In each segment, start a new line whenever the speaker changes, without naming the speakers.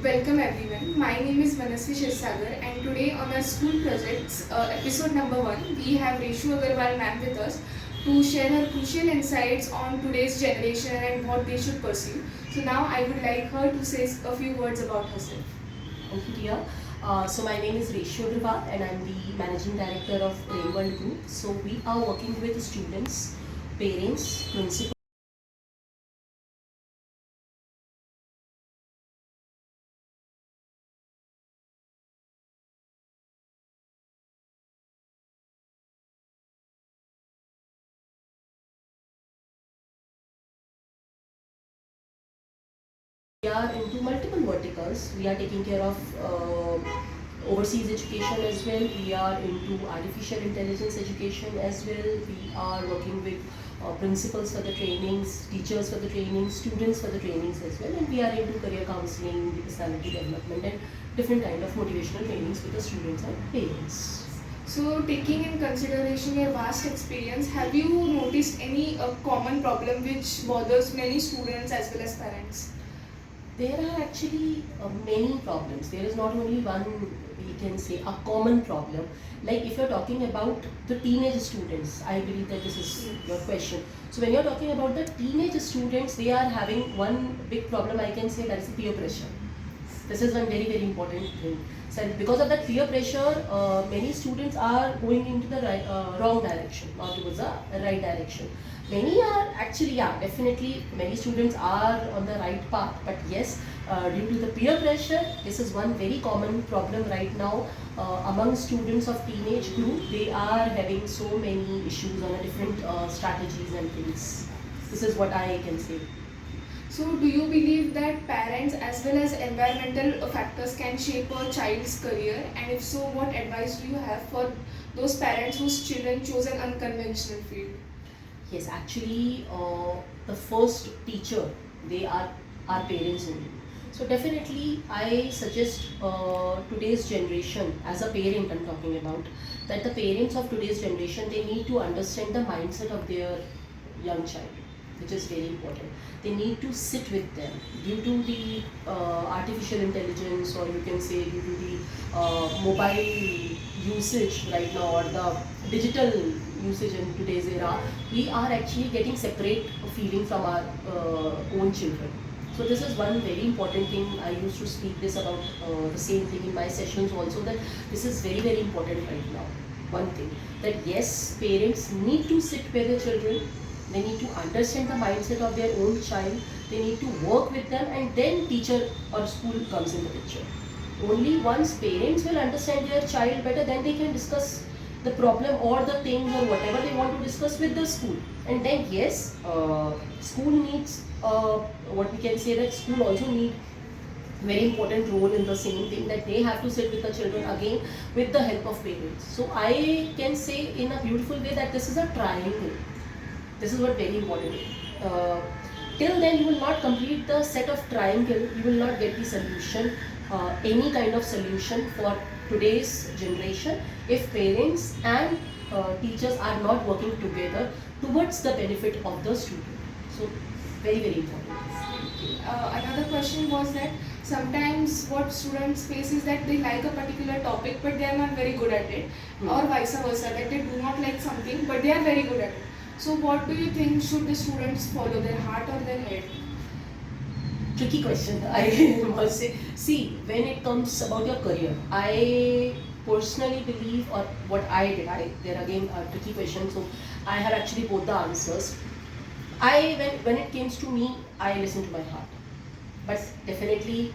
Welcome everyone. My name is Reshu Aggarwaal and today on our school projects episode number 1 we have Reshu Aggarwaal Ma'am with us to share her crucial insights on today's generation and what they should pursue. So now I would like her to say a few words about herself.
Thank you, dear. So my name is Reshu Aggarwaal and I'm the Managing Director of Brainworld Group. So we are working with students, parents, principals. We are into multiple verticals. We are taking care of overseas education as well. We are into artificial intelligence education as well. We are working with principals for the trainings, teachers for the trainings, students for the trainings as well. And we are into career counseling, personality development and different kind of motivational trainings with the students and parents.
So taking in consideration your vast experience, have you noticed any common problem which bothers many students as well as parents?
There are actually many problems. There is not only one, we can say, a common problem. Like if you're talking about the teenage students, I believe that this is your question. So when you're talking about the teenage students, they are having one big problem, I can say, that is peer pressure. This is one very, very important thing. So because of that peer pressure, many students are going into the wrong direction, not towards the right direction. Many are actually, yeah, definitely many students are on the right path, but yes, due to the peer pressure, this is one very common problem right now among students of teenage group. They are having so many issues on a different strategies and things. This is what I can say.
So do you believe that parents as well as environmental factors can shape a child's career, and if so, what advice do you have for those parents whose children chose an unconventional field?
Yes, actually, the first teacher, they are our parents only. So definitely, I suggest today's generation, as a parent I'm talking about, that the parents of today's generation, they need to understand the mindset of their young child, which is very important. They need to sit with them due to the artificial intelligence, or you can say due to the mobile usage right now, or the digital usage in today's era. We are actually getting separate feeling from our own children. So this is one very important thing. I used to speak this about the same thing in my sessions also, that this is very, very important right now. One thing, that yes, parents need to sit with their children. They need to understand the mindset of their own child. They need to work with them, and then teacher or school comes in the picture. Only once parents will understand their child better, then they can discuss the problem or the things or whatever they want to discuss with the school. And then yes, school needs what we can say, that school also need very important role in the same thing, that they have to sit with the children again with the help of parents. So I can say in a beautiful way that this is a triangle. This is what very important is. Till then you will not complete the set of triangle, you will not get the solution, any kind of solution for today's generation, if parents and teachers are not working together towards the benefit of the student. So very, very important.
Another question was that sometimes what students face is that they like a particular topic but they are not very good at it, or vice versa, that they do not like something but they are very good at it. So what do you think, should the students follow, their heart or their head?
Tricky question, I must say. See, when it comes about your career, I personally believe, or what I did, there again a tricky question, so I have actually both the answers. When it comes to me, I listened to my heart. But definitely,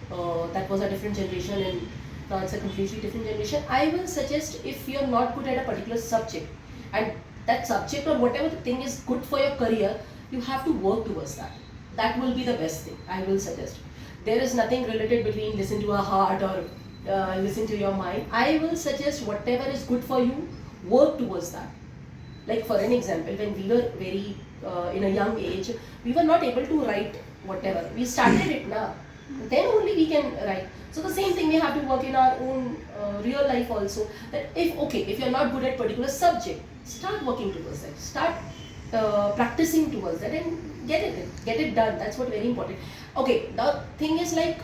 that was a different generation, and now it's a completely different generation. I will suggest, if you're not good at a particular subject, and that subject or whatever the thing is good for your career, you have to work towards that. That will be the best thing, I will suggest. There is nothing related between listen to a heart or listen to your mind. I will suggest whatever is good for you, work towards that. Like for an example, when we were very in a young age, we were not able to write whatever. We started it now. Then only we can write. So the same thing we have to work in our own real life also. That if you're not good at particular subject, start working towards that. Start practicing towards that, and get it done. That's what very important. Okay, the thing is like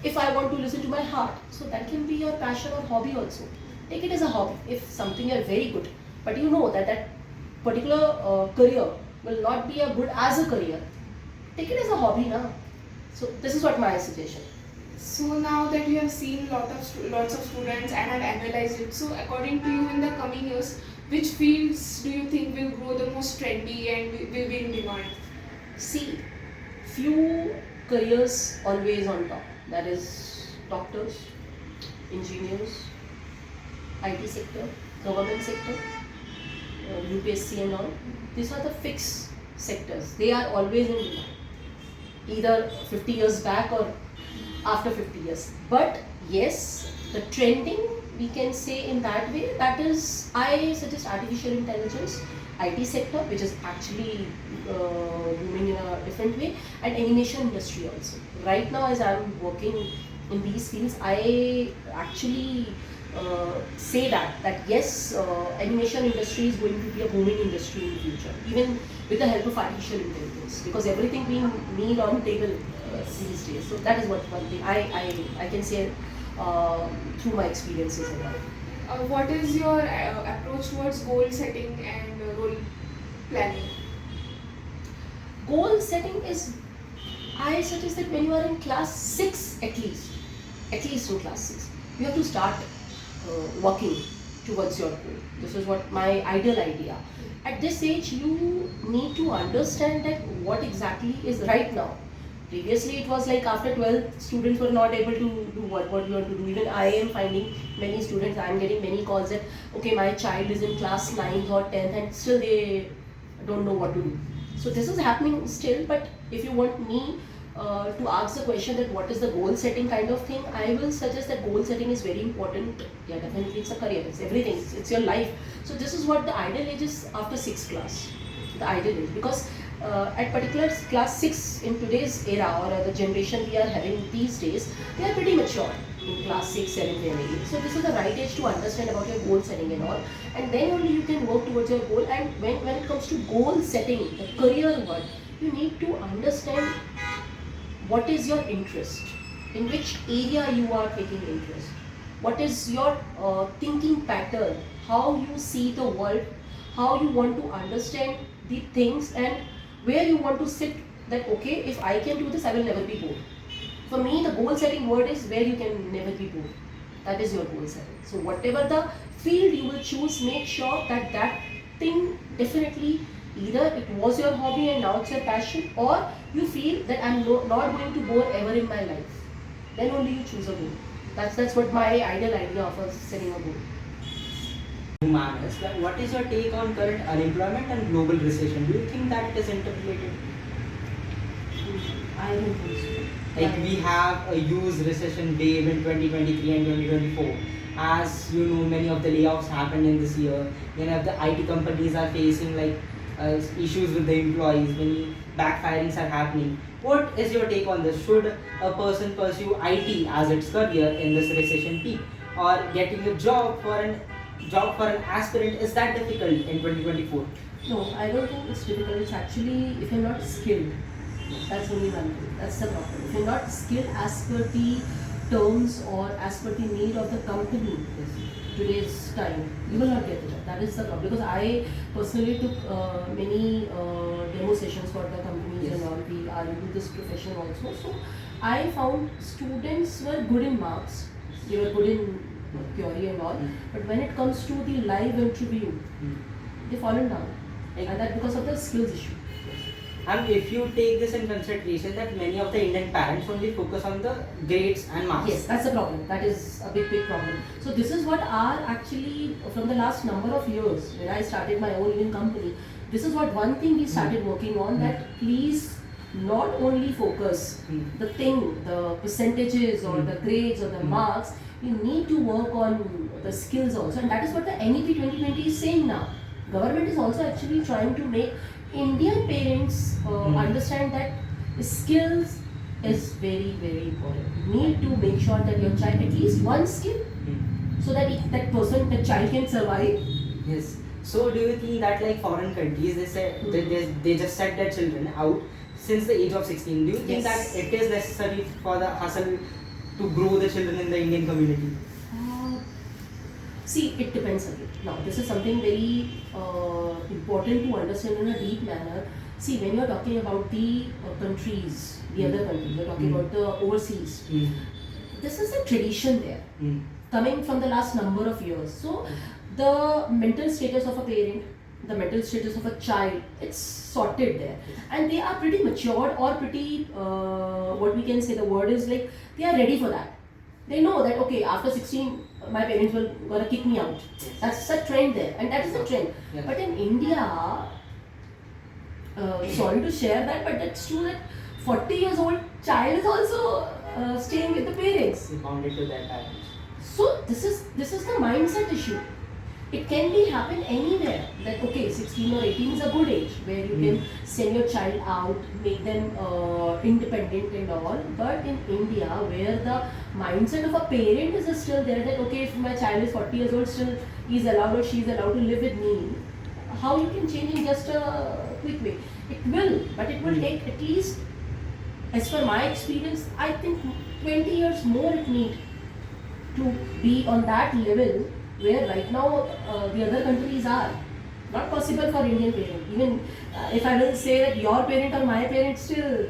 if I want to listen to my heart, so that can be your passion or hobby also. Take it as a hobby. If something you're very good, but you know that that particular career will not be a good as a career, take it as a hobby now. So this is what my suggestion.
So now that you have seen lots of students and have analyzed it, so according to you, in the coming years, which fields do you think will grow the most trendy and will be in demand?
See, few careers always on top. That is doctors, engineers, IT sector, government sector, UPSC and all. These are the fixed sectors. They are always in demand, either 50 years back or after 50 years. But yes, the trending we can say in that way, that is, I suggest artificial intelligence, IT sector, which is actually booming in a different way, and animation industry also. Right now, as I'm working in these fields, I actually say that yes, animation industry is going to be a booming industry in the future, even with the help of artificial intelligence, because everything being made on table these days. So that is what one thing I can say through my experiences and all.
What is your approach towards goal setting and role planning?
Goal setting is, I suggest that when you are in class 6 at least in class 6, you have to start working towards your goal. This is what my ideal idea. At this age, you need to understand that what exactly is right now. Previously, it was like after 12, students were not able to do what you want to do. Even I am finding many students, I am getting many calls that, okay, my child is in class 9th or 10th and still they don't know what to do. So this is happening still, but if you want me to ask the question that what is the goal setting kind of thing, I will suggest that goal setting is very important. Yeah, definitely it's a career, it's everything, it's your life. So this is what the ideal age is after 6th class, the ideal age, because at particular class 6 in today's era or the generation we are having these days, they are pretty mature in class 6, 7, and 8. So this is the right age to understand about your goal setting and all, and then only you can work towards your goal. And when it comes to goal setting, the career one, you need to understand what is your interest, in which area you are taking interest, what is your thinking pattern, how you see the world, how you want to understand the things, and where you want to sit, that okay, if I can do this, I will never be bored. For me, the goal setting word is where you can never be bored. That is your goal setting. So whatever the field you will choose, make sure that that thing definitely, either it was your hobby and now it's your passion, or you feel that I'm not going to bore ever in my life. Then only you choose a goal. That's what my ideal idea of setting a goal.
Ma'am, is that what is your take on current unemployment and global recession? Do you think that it is interrelated?
I don't think so.
Like we have a huge recession wave in 2023 and 2024. As you know, many of the layoffs happened in this year. Many of the IT companies are facing like issues with the employees. Many backfirings are happening. What is your take on this? Should a person pursue IT as its career in this recession peak, or getting a job for an aspirant, is that difficult in 2024?
No, I don't think it's difficult. It's actually, if you're not skilled, that's only one thing. That's the problem. If you're not skilled as per the terms or as per the need of the company today's time, you will not get the job. That is the problem. Because I personally took many demo sessions for the companies.
Yes.
And all. We are into this profession also. So I found students were good in marks. They were good in theory and all. But when it comes to the live interview, they fallen down. And that because of the skills issue.
And if you take this in consideration, that many of the Indian parents only focus on the grades and marks.
Yes, that's the problem. That is a big problem. So this is what our actually, from the last number of years, when I started my own Indian company, this is what one thing we started working on, that please not only focus the thing, the percentages or the grades or the marks, you need to work on the skills also. And that is what the NEP 2020 is saying now. Government is also actually trying to make Indian parents understand that skills is very, very important. You need to make sure that your child at least one skill, so that that child can survive.
Yes. So do you think that like foreign countries they say they just set their children out since the age of 16? Do you think
Yes.
that it is necessary for the hustle to grow the children in the Indian community?
Uh, See, it depends again. Now, this is something very important to understand in a deep manner. See, when you're talking about the countries, the other countries, you're talking about the overseas, this is a tradition there, coming from the last number of years. So, the mental status of a parent, the mental status of a child, it's sorted there. And they are pretty matured or pretty, what we can say, the word is like, they are ready for that. They know that okay, after 16 my parents will gonna kick me out. That's a trend there, and that is a trend.
Yeah.
But in India, sorry to share that, but it's true that 40 years old child is also staying with the parents.
They bounded to their parents.
So this is the mindset issue. It can be happen anywhere. That okay, 16 or 18 is a good age where you can send your child out, make them independent and all. But in India, where the mindset of a parent is still there, that okay, if my child is 40 years old, still he's allowed or she's allowed to live with me. How you can change in just a quick way? It will, but it will take at least, as per my experience, I think 20 years more it need to be on that level where right now the other countries are. Not possible for Indian parent. Even if I will say that your parent or my parent, still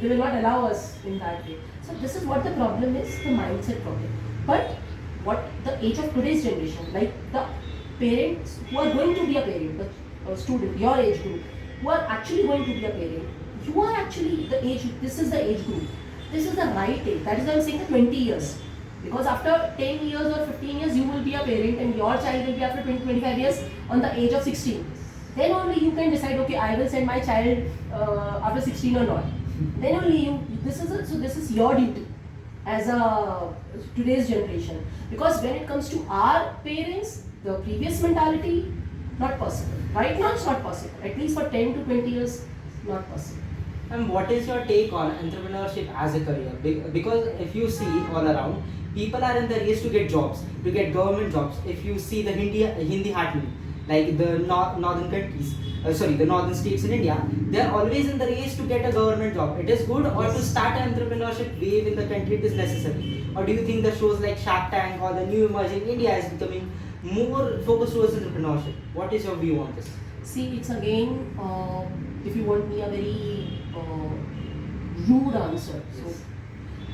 they will not allow us in that way. So this is what the problem is, the mindset problem. But what the age of today's generation, like the parents who are going to be a parent, the student, your age group, who are actually going to be a parent, you are actually the age, this is the age group. This is the right age. That is why I am saying the 20 years. Because after 10 years or 15 years, you will be a parent and your child will be after 20, 25 years on the age of 16. Then only you can decide, okay, I will send my child after 16 or not. Then only you, so this is your duty as a today's generation. Because when it comes to our parents, the previous mentality, not possible. Right now it's not possible. At least for 10 to 20 years, not possible.
And what is your take on entrepreneurship as a career? Because if you see all around, people are in the race to get jobs, to get government jobs. If you see the Hindi heartland, like the northern countries, the northern states in India, they are always in the race to get a government job. It is good, or to start an entrepreneurship wave in the country, it is necessary. Or do you think the shows like Shark Tank or the new emerging India is becoming more focused towards entrepreneurship? What is your view on this?
See, it's again, if you want me a very rude answer, so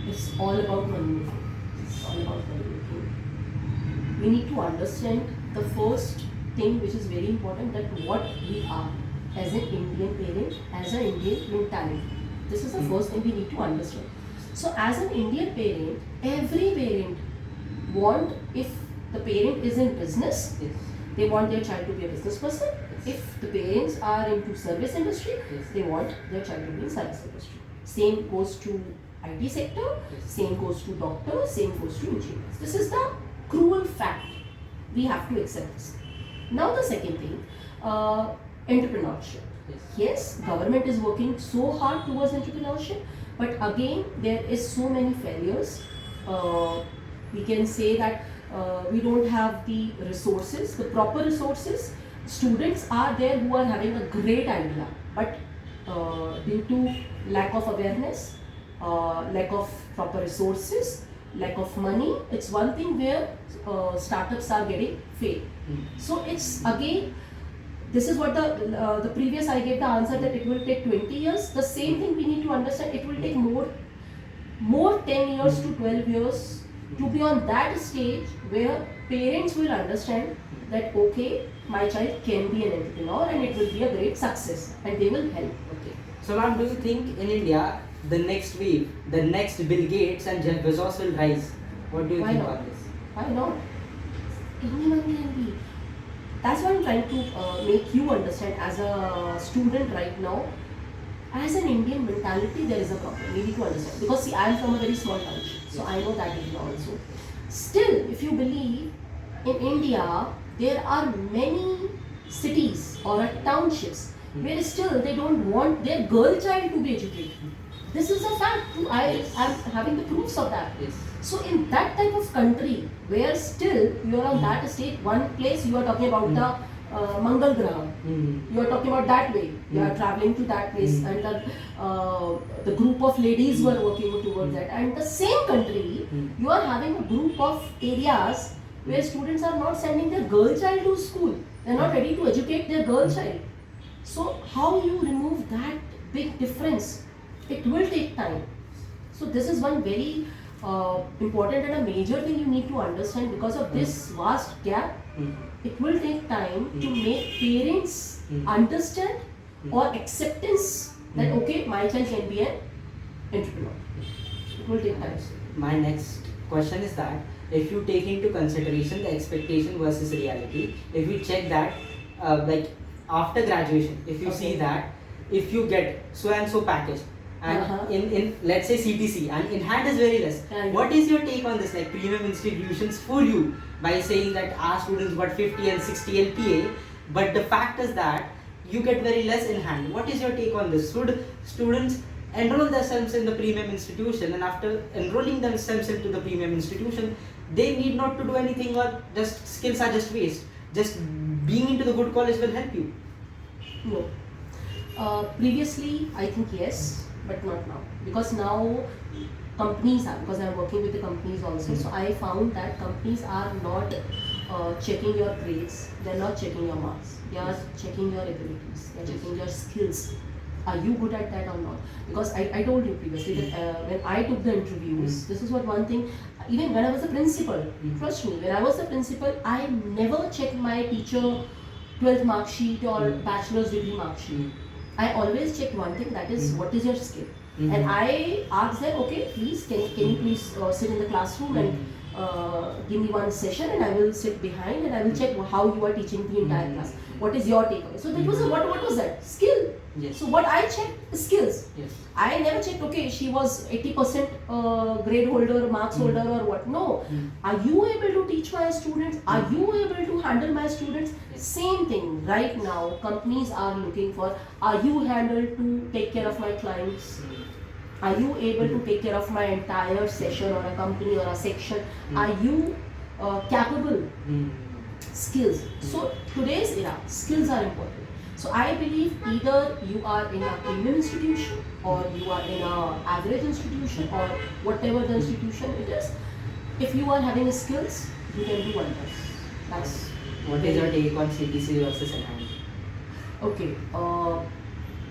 it's all about money. It's all about money. We need to understand the first thing which is very important, that what we are as an Indian parent, as an Indian mentality. This is the first thing we need to understand. So as an Indian parent, every parent want, if the parent is in business, they want their child to be a business person. If the parents are into service industry, they want their child to be in service industry. Same goes to IT sector, same goes to doctors, same goes to engineers. This is the cruel fact. We have to accept this. Now the second thing, entrepreneurship. Yes, government is working so hard towards entrepreneurship, but again there is so many failures. We can say that we don't have the resources, the proper resources. Students are there who are having a great idea, but due to lack of awareness, lack of proper resources, lack of money, it's one thing where startups are getting failed. So it's again, this is what the previous I gave the answer, that it will take 20 years. The same thing we need to understand, it will take more 10 years to 12 years to be on that stage where parents will understand that okay, my child can be an entrepreneur and it will be a great success, and they will help.
Okay. So ma'am, do you think in India the next wave, the next Bill Gates and Jeff Bezos will rise? What do you
Why
think
not?
about this?
Why not? Anyone can be. That's what I'm trying to make you understand as a student right now. As an Indian mentality, there is a problem. We need to understand. Because see, I am from a very small township, so I know that area also. Still, if you believe, in India, there are many cities or townships where still they don't want their girl child to be educated. This is a fact. I am having the proofs of that. So in that type of country where still you are on that state, one place you are talking about Mangal Graha. You are talking about that way. You are traveling to that place, and the group of ladies were working towards that. And the same country, you are having a group of areas where students are not sending their girl child to school. They are not ready to educate their girl child. So how you remove that big difference? It will take time. So this is one very important and a major thing you need to understand. Because of this vast gap, it will take time to make parents understand or acceptance that okay, my child can be an entrepreneur. It will take time.
My next question is that if you take into consideration the expectation versus reality, if you check that like after graduation, if you see that if you get so and so package and in let's say CTC and in hand is very less, what is your take on this? Like premium institutions fool you by saying that our students got 50 and 60 LPA, but the fact is that you get very less in hand. What is your take on this? Should students enroll themselves in the premium institution, and after enrolling themselves into the premium institution, they need not to do anything, or just skills are just waste? Just being into the good college will help you.
No. Previously, I think yes, but not now. Because now companies are, because I am working with the companies also, so I found that companies are not checking your grades, they are not checking your marks, they are checking your abilities, they are checking your skills. Are you good at that or not? Because I told you previously that when I took the interviews, this is what one thing, even when I was a principal, trust me, when I was a principal, I never checked my teacher 12th mark sheet or bachelor's degree mark sheet. I always checked one thing, that is what is your skill. And I asked them, okay, please, can you please sit in the classroom and give me one session, and I will sit behind and I will check how you are teaching the entire class. What is your takeaway? So that was what was that? Skill.
Yes.
So what I checked is skills.
Yes.
I never checked, okay, she was 80% grade holder, marks holder or what. No. Are you able to teach my students? Are you able to handle my students? Same thing. Right now, companies are looking for, are you handled to take care of my clients? Are you able to take care of my entire session or a company or a section? Are you capable? Skills. So today's era, skills are important. So I believe either you are in a premium institution or you are in a average institution or whatever the institution it is. If you are having skills, you can do wonders. That's
what is your take on CTC versus enhanced?
Okay.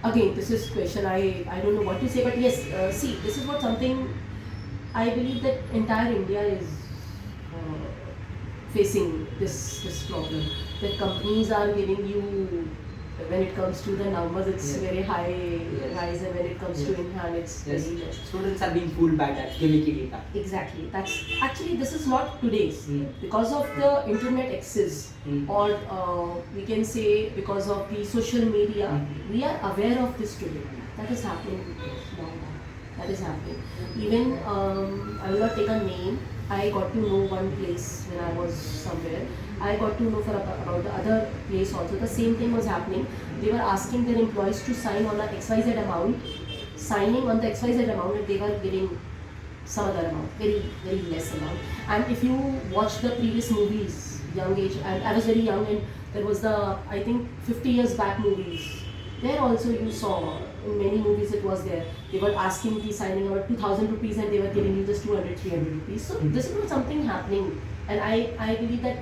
Again, this is question I don't know what to say, but yes, see, this is what something I believe that entire India is facing this problem. That companies are giving you, when it comes to the numbers, it's very high rise, and when it comes to in hand, it's very less.
Students are being fooled by that gimmicky data.
Exactly. That's actually, this is not today's. Because of the internet access, or we can say because of the social media, we are aware of this today. That is happening now. That is happening. Even I will not take a name. I got to know one place when I was somewhere. I got to know about the other place also. The same thing was happening. They were asking their employees to sign on an XYZ amount, signing on the XYZ amount, and they were giving some other amount, very, very less amount. And if you watch the previous movies, young age, and I was very young, and there was the, I think, 50 years back movies. There also you saw, in many movies it was there. They were asking the signing about 2,000 rupees and they were giving you just 200, 300 rupees. So this is not something happening. And I believe that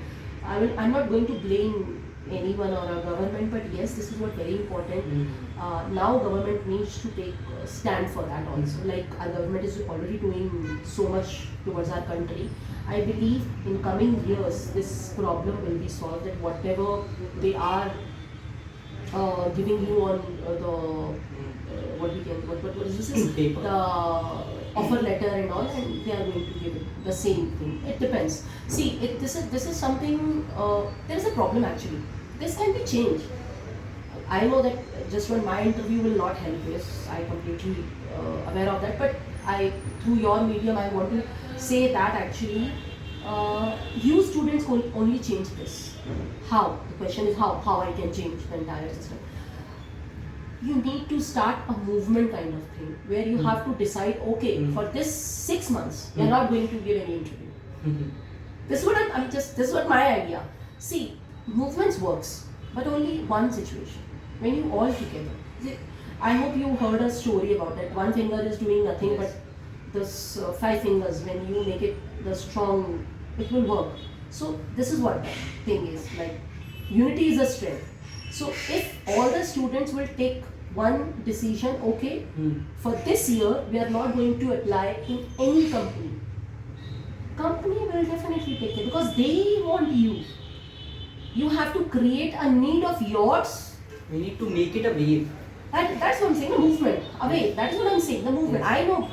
I'm not going to blame anyone or a government, but yes, this is what very important. Now government needs to take a stand for that also. Like our government is already doing so much towards our country. I believe in coming years this problem will be solved, that whatever they are giving you on what is this?
Paper.
The offer letter and all, and they are going to give it the same thing. It depends. See, this is something. There is a problem actually. This can be changed. I know that just one my interview will not help. Yes, I completely aware of that. But through your medium, I want to say that actually, you students will only change this. How? The question is how I can change the entire system. You need to start a movement kind of thing where you have to decide, okay, for this 6 months, you're not going to give any interview. This is what this is what my idea. See, movements works. but only one situation. When you all together. I hope you heard a story about that. One finger is doing nothing,
Yes.
but this 5 fingers, when you make it the strong, it will work. So this is what the thing is. Like, unity is a strength. So if all the students will take one decision, okay, for this year we are not going to apply in any company. Company will definitely take it because they want you. You have to create a need of yours.
We need to make it a wave.
That's what I'm saying, the movement. Away, that is what I'm saying, the movement.
Yes.
I know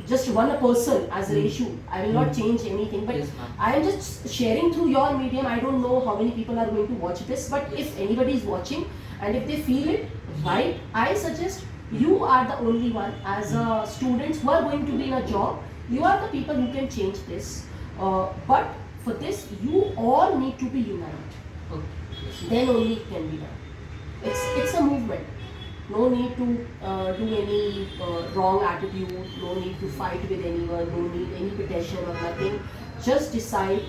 just one person as Reshu, I will not change anything, but
Yes, ma'am.
I am just sharing through your medium. I don't know how many people are going to watch this, but if anybody is watching and if they feel it right, I suggest you are the only one as a students who are going to be in a job. You are the people who can change this. But for this, you all need to be united.
Okay. Yes.
Then only it can be done. It's a movement. No need to do any wrong attitude, no need to fight with anyone, no need any petition or nothing. Just decide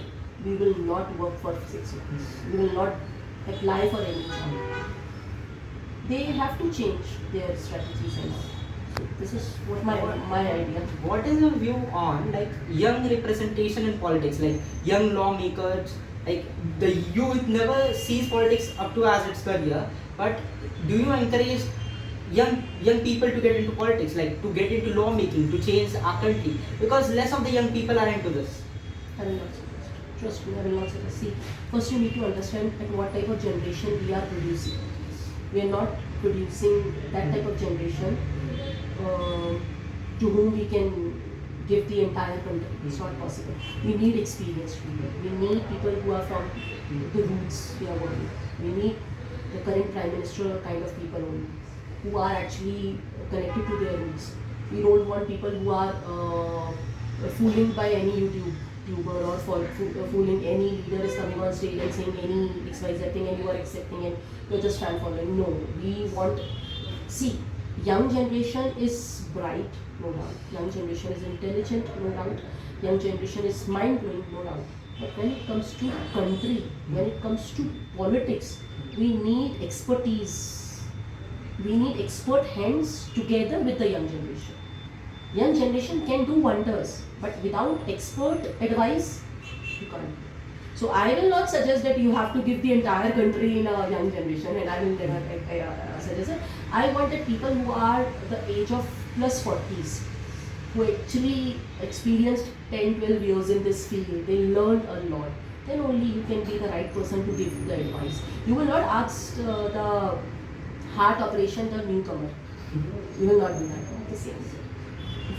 we will not work for 6 months. We will not apply for any job. They have to change their strategies and all. So this is what my idea.
What is your view on like young representation in politics, like young lawmakers? Like the youth never sees politics up to as its career, but do you encourage young people to get into politics, like to get into lawmaking, to change our country? Because less of the young people are into this.
I will not suggest. Trust me, I will not suggest. See, first you need to understand at what type of generation we are producing. We are not producing that type of generation to whom we can give the entire country. It's not possible. We need experienced people. We need people who are from the roots we are working. We need the current Prime Minister kind of people only, who are actually connected to their roots. We don't want people who are fooling by any YouTuber or fooling any leader is coming on stage and saying any XYZ thing and you are accepting and you're just fan following. No, we want, see, young generation is bright, no doubt. Young generation is intelligent, no doubt. Young generation is mind-blowing, no doubt. But when it comes to country, when it comes to politics, we need expertise. We need expert hands together with the young generation. Young generation can do wonders, but without expert advice, you can't. So I will not suggest that you have to give the entire country in a young generation, and I will never suggest it. I want that people who are the age of plus 40s, who actually experienced 10, 12 years in this field, they learned a lot. Then only you can be the right person to give the advice. You will not ask the heart operation the newcomer. You will not do that. The same.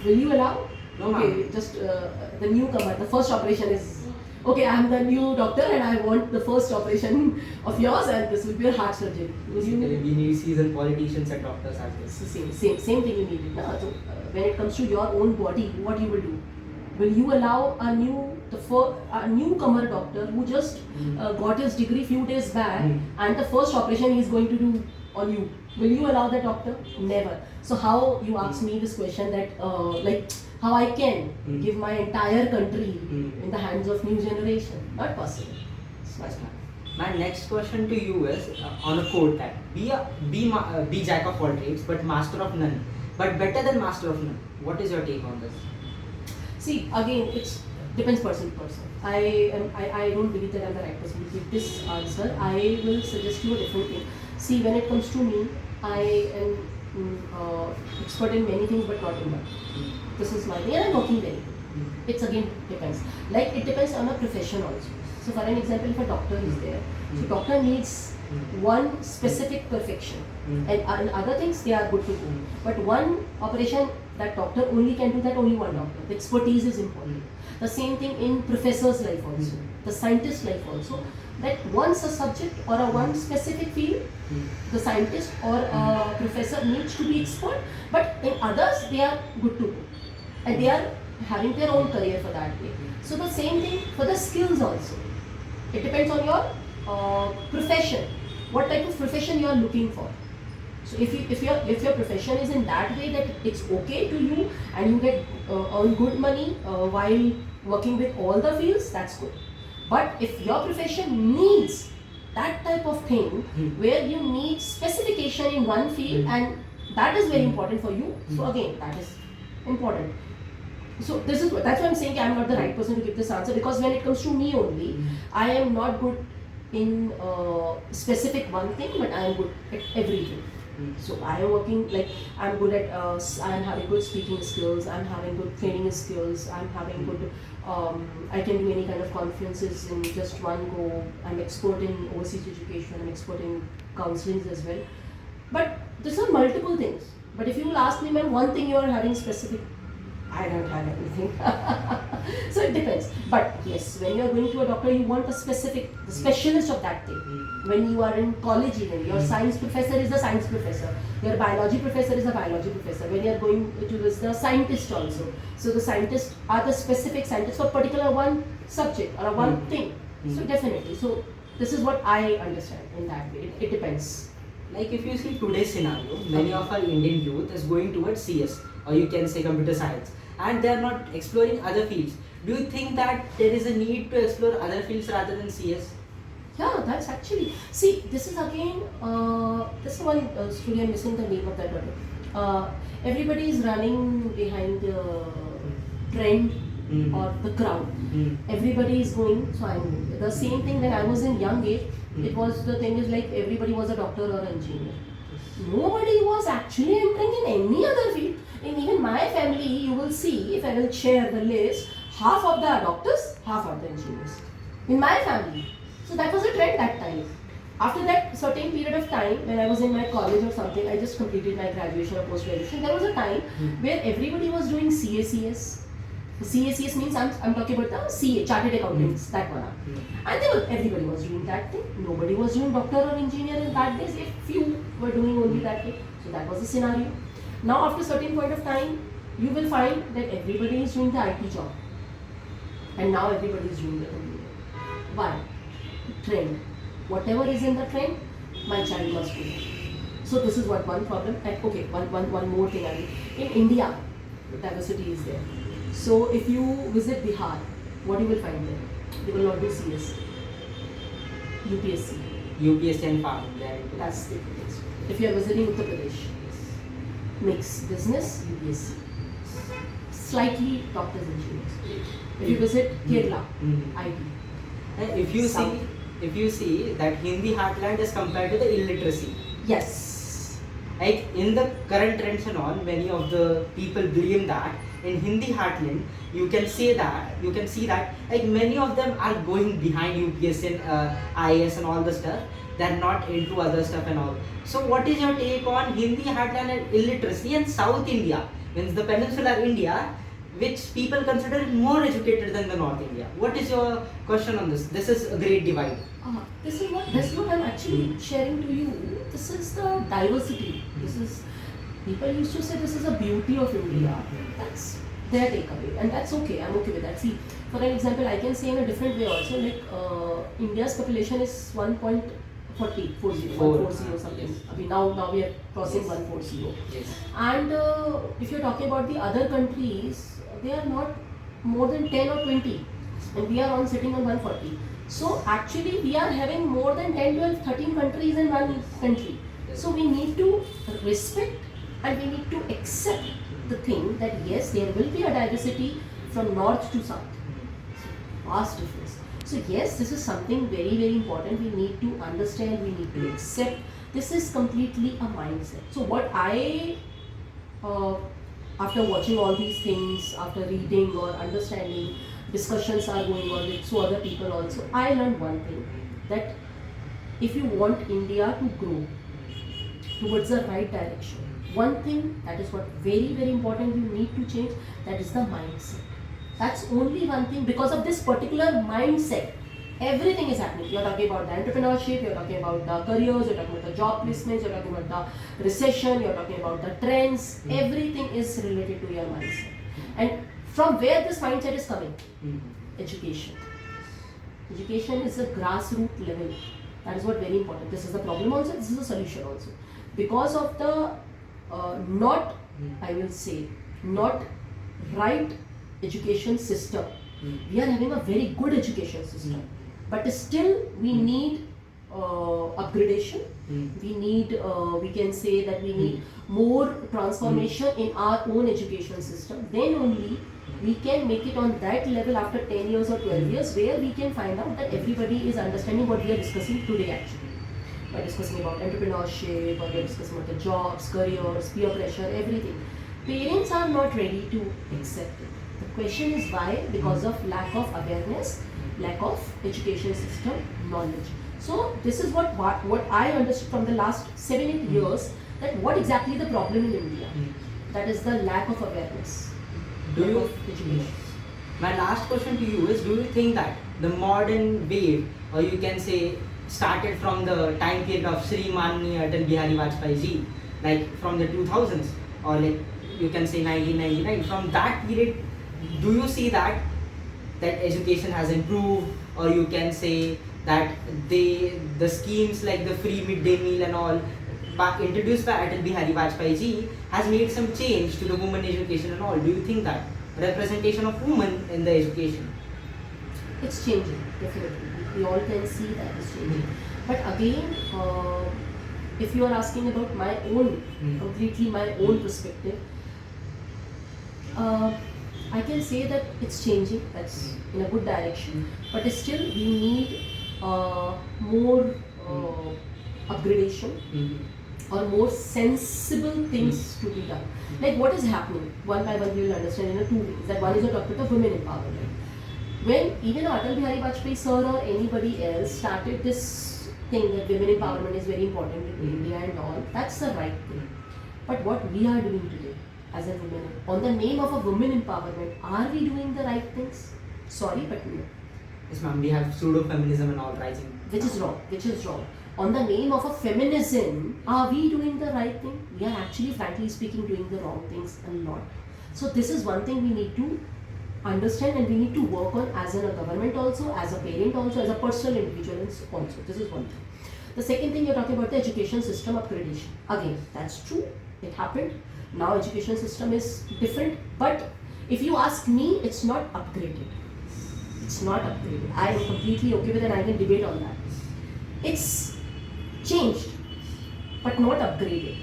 Will you allow?
No,
Okay,
ma'am.
just the newcomer. The first operation is okay. I am the new doctor, and I want the first operation of yours, and this will be a heart surgery. Will you?
Basically, we need seasoned politicians and doctors as well.
It's the same thing you need. No? So when it comes to your own body, what you will do? Will you allow a newcomer doctor who just got his degree few days back and the first operation he is going to do on you? Will you allow that doctor? Never. So how you ask me this question that like how I can give my entire country in the hands of new generation? Not possible. It's not possible.
My next question to you is on a quote that be jack of all trades but master of none, but better than master of none. What is your take on this?
See, again, it depends person to person. I don't believe that I'm the right person to give this answer. I will suggest you a different thing. See, when it comes to me, I am expert in many things, but not in one. This is my thing, and I'm working very good. It's again depends. Like it depends on a profession also. So, for an example, if a doctor is there, so doctor needs one specific perfection, and other things they are good to do. But one operation that doctor only can do that, only one doctor. The expertise is important. The same thing in professor's life also, the scientist's life also. That once a subject or a one specific field, the scientist or a professor needs to be expert, but in others they are good to go, and they are having their own career for that way. So the same thing for the skills also. It depends on your profession, what type of profession you are looking for. So if your profession is in that way that it's okay to you and you get earn good money while working with all the fields, that's good. But if your profession needs that type of thing where you need specification in one field, and that is very important for you. So again, that is important. So that's why I'm saying I'm not the right person to give this answer, because when it comes to me only, I am not good in specific one thing, but I am good at everything. So I am working, like, I'm good at I am having good speaking skills, I'm having good training skills, I'm having good I can do any kind of conferences in just one go. I'm expert in overseas education, I'm expert in counseling as well. But these are multiple things. But if you will ask me, ma'am, one thing you are having specific, I don't have anything. So it depends. But yes, when you are going to a doctor, you want a specific, the specialist of that thing. When you are in college, even your science professor is a science professor, your biology professor is a biology professor. When you are going to the scientist also, so the scientists are the specific scientists for particular one subject or one thing. So definitely. So this is what I understand in that way. It depends.
Like if you see today's scenario, many of our Indian youth is going towards CS, or you can say computer science, and they are not exploring other fields. Do you think that there is a need to explore other fields rather than CS?
Yeah, that's actually, see, this is again, this is one story, I'm missing the name of that one. Everybody is running behind the trend or the crowd. Everybody is going, so I'm going. The same thing when I was in young age, it was, the thing is like everybody was a doctor or an engineer. Nobody was actually entering in any other field. In even my family, you will see, if I will share the list, half of the doctors, half are the engineers. In my family. So that was a trend that time. After that certain period of time, when I was in my college or something, I just completed my graduation or post-graduation, there was a time where everybody was doing CACS. CACS means I'm talking about the CA, Chartered Accountants, that one. And everybody was doing that thing. Nobody was doing doctor or engineer in that days. If few were doing only that thing. So that was the scenario. Now after a certain point of time, you will find that everybody is doing the IT job. And now everybody is doing the computer. Why? Trend. Whatever is in the trend, my child must do. So this is one problem. And okay, one more thing I mean. In India, diversity is there. So if you visit Bihar, what you will find there? They will not do CS. UPSC.
UPSC and farm.
That's the difference. If you are visiting Uttar Pradesh, mix business, UPSC. Slightly doctors, engineers. If you visit Kerala, IT.
If you see that Hindi heartland is compared to the illiteracy.
Yes.
Like in the current trends and all, many of the people blame that in Hindi heartland, you can see that like many of them are going behind UPSC and IAS and all the stuff. They're not into other stuff and all. So what is your take on Hindi heartland and illiteracy and South India, means the peninsular India, which people consider more educated than the North India? What is your question on this? This is a great divide.
This is what I'm actually sharing to you. This is the diversity. This is, people used to say this is a beauty of India. That's their takeaway, and that's okay. I'm okay with that. See, for an example, I can say in a different way also. Like India's population is 1.40 something.
Yes.
I mean, now we are crossing 140.
Yes.
And if you're talking about the other countries, they are not more than 10 or 20, and we are sitting on 140. So actually we are having more than 10, 12, 13 countries in one country. So we need to respect and we need to accept the thing that yes, there will be a diversity from north to south. Vast difference. So yes, this is something very, very important. We need to understand, we need to accept. This is completely a mindset. So what I, after watching all these things, after reading or understanding, discussions are going on with other people also, I learned one thing, that if you want India to grow towards the right direction, one thing that is what very, very important you need to change, that is the mindset. That's only one thing. Because of this particular mindset, everything is happening. You're talking about the entrepreneurship, you're talking about the careers, you're talking about the job placements, you're talking about the recession, you're talking about the trends. Everything is related to your mindset. And from where this mindset is coming? Education. Education is a grassroots level. That is what very important. This is the problem also, this is the solution also. Because of the not right education system. We are having a very good education system, but still we need upgradation. We need, we can say that we need more transformation in our own education system. Then only we can make it on that level after 10 years or 12 years, where we can find out that everybody is understanding what we are discussing today actually. We're discussing about entrepreneurship, or we're discussing about the jobs, careers, peer pressure, everything. Parents are not ready to accept it. The question is why? Because of lack of awareness, lack of education system knowledge. So this is what I understood from the last 7-8 years, that what exactly the problem in India. That is the lack of awareness.
Do you,
of education.
my last question to you is, do you think that the modern wave, or you can say started from the time period of Sri Manni Atal Bihari Vajpayee ji, like from the 2000s, or like you can say 1999, from that period, do you see that education has improved, or you can say that the schemes like the free midday meal and all introduced by Atal Bihari Vajpayee ji has made some change to the women education and all? Do you think that representation of women in the education?
It's changing, definitely. We all can see that it's changing. But again, if you are asking about my own, completely my own perspective, I can say that it's changing, that's in a good direction. But still, we need more upgradation or more sensible things to be done. Like what is happening, one by one we will understand in a 2 ways. That one is the topic of women empowerment. When even Atal Bihari Vajpayee sir or anybody else started this thing that women empowerment is very important in India and all, that's the right thing. But what we are doing today as a women, on the name of a women empowerment, are we doing the right things? Sorry, but no.
Yes, ma'am, we have pseudo feminism and all rising.
Which is wrong, which is wrong. On the name of a feminism, are we doing the right thing? We are actually, frankly speaking, doing the wrong things a lot. So this is one thing we need to understand, and we need to work on as in a government also, as a parent also, as a personal individual also. This is one thing. The second thing, you're talking about the education system upgradation. Again, that's true. It happened. Now education system is different. But if you ask me, it's not upgraded. It's not upgraded. I am completely okay with it, and I can debate on that. It's changed, but not upgraded.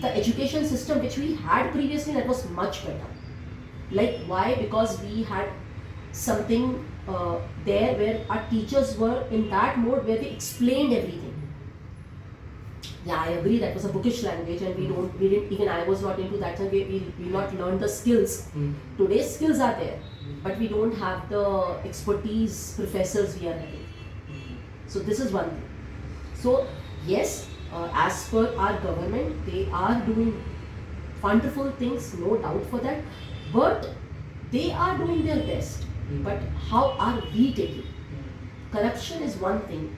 The education system which we had previously, that was much better. Like why? Because we had something there where our teachers were in that mode where they explained everything. Yeah, I agree, that was a bookish language, and we didn't, even I was not into that, and we not learned the skills. Today's skills are there, but we don't have the expertise professors we are having. So this is one thing. So yes, as per our government, they are doing wonderful things, no doubt for that, but they are doing their best. But how are we taking? Corruption is one thing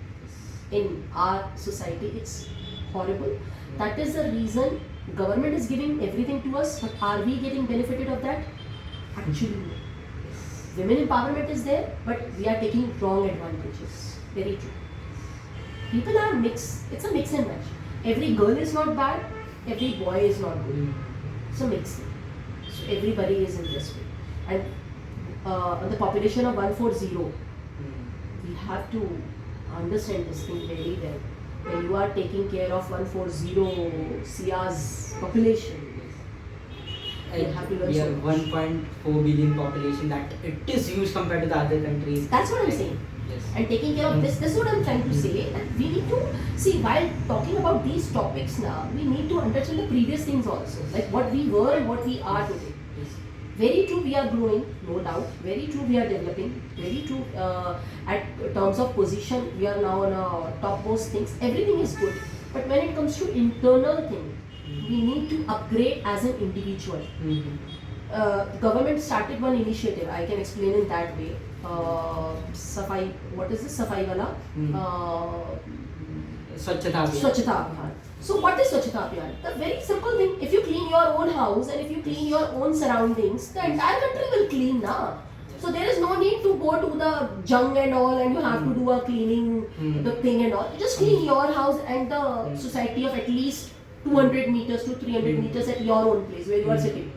in our society, it's horrible. That is the reason government is giving everything to us, but are we getting benefited of that? Actually no. Women empowerment is there, but we are taking wrong advantages. Very true. People are mixed. It's a mix and match. Every girl is not bad, every boy is not good. It's a mix thing. So everybody is in this way. And on the population of 140, we have to understand this thing very well. When you are taking care of 140 CR's population, you have to learn
we
so
have
much.
1.4 billion population, that it is huge compared to the other countries.
That's what I'm saying.
Yes.
And taking care of this is what I'm trying to say. And we need to see, while talking about these topics now, we need to understand the previous things also, like what we were and what we are today.
Yes.
Very true, we are growing, no doubt. Very true, we are developing. Very true, at terms of position, we are now on topmost things. Everything is good. But when it comes to internal thing, we need to upgrade as an individual. Government started one initiative, I can explain in that way. Safai, what is this? Safai wala?
Swachhata Abhiyan.
Swachhata Abhiyan. So what is Swachhata Abhiyan? The very simple thing, if you clean your own house and if you clean your own surroundings, the entire country will clean now. So there is no need to go to the jung and all, and you have to do a cleaning the thing and all. You just clean your house and the society of at least 200 meters to 300 meters at your own place where you are sitting.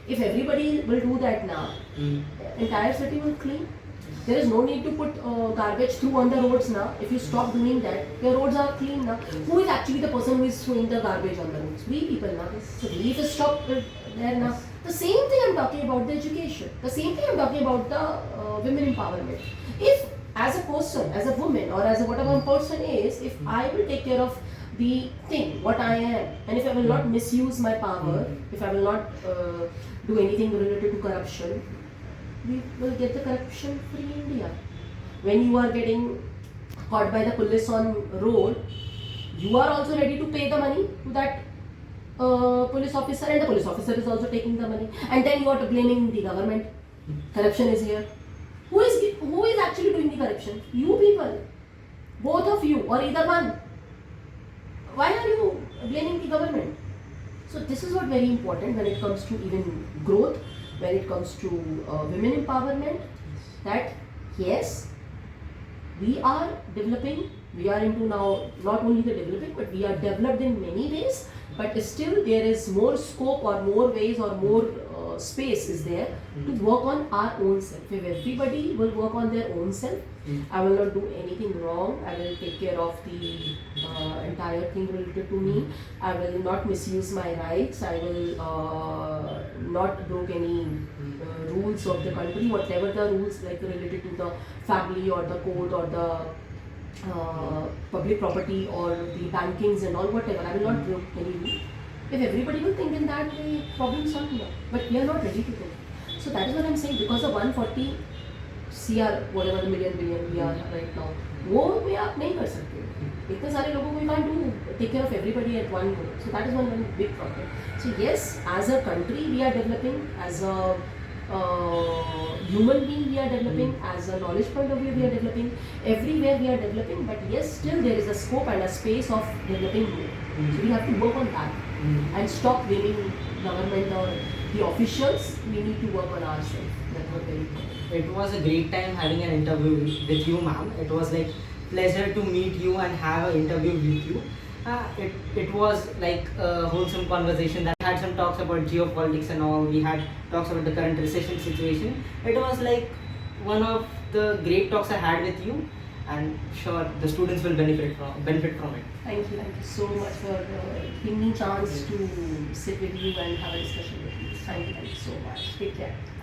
If everybody will do that now, entire city will clean. There is no need to put garbage through on the roads now. If you stop doing that, your roads are clean now. Who is actually the person who is throwing the garbage on the roads? We people now. So we if stop there now. The same thing I'm talking about the education. The same thing I'm talking about the women empowerment. If as a person, as a woman, or as a whatever person is, if I will take care of the thing, what I am, and if I will not misuse my power, if I will not do anything related to corruption, we will get the corruption-free India. When you are getting caught by the police on road, you are also ready to pay the money to that police officer, and the police officer is also taking the money, and then you are blaming the government. Corruption is here. Who is actually doing the corruption? You people, both of you, or either one. Why are you blaming the government? So this is what very important when it comes to even growth, when it comes to women empowerment, that yes, we are developing, we are into now not only the developing, but we are developed in many ways, but still there is more scope or more ways or more space is there to work on our own self. If everybody will work on their own self, I will not do anything wrong, I will take care of the entire thing related to me, I will not misuse my rights, I will not break any rules of the country, whatever the rules like related to the family or the code or the public property or the bankings and all, whatever, I will not break any rule. If everybody will think in that way, problem solved now. But we are not ready to think. So that is what I am saying, because of 140 CR, whatever the million billion we are right now, वो में आप नहीं कर सकते. इतने सारे लोगों को you can't do take care of everybody at one go. So that is one big problem. So yes, as a country we are developing, as a human being we are developing, as a knowledge point of view we are developing, everywhere we are developing, but yes, still there is a scope and a space of developing more. So we have to work on that and stop blaming government or the officials. We need to work on ourselves. That's what very important.
It was a great time having an interview with you, ma'am. It was like pleasure to meet you and have an interview with you. It was like a wholesome conversation that had some talks about geopolitics and all. We had talks about the current recession situation. It was like one of the great talks I had with you, and sure the students will benefit from it.
Thank you so much for giving me chance to sit with you and have a discussion with you. Thank you so much. Take care.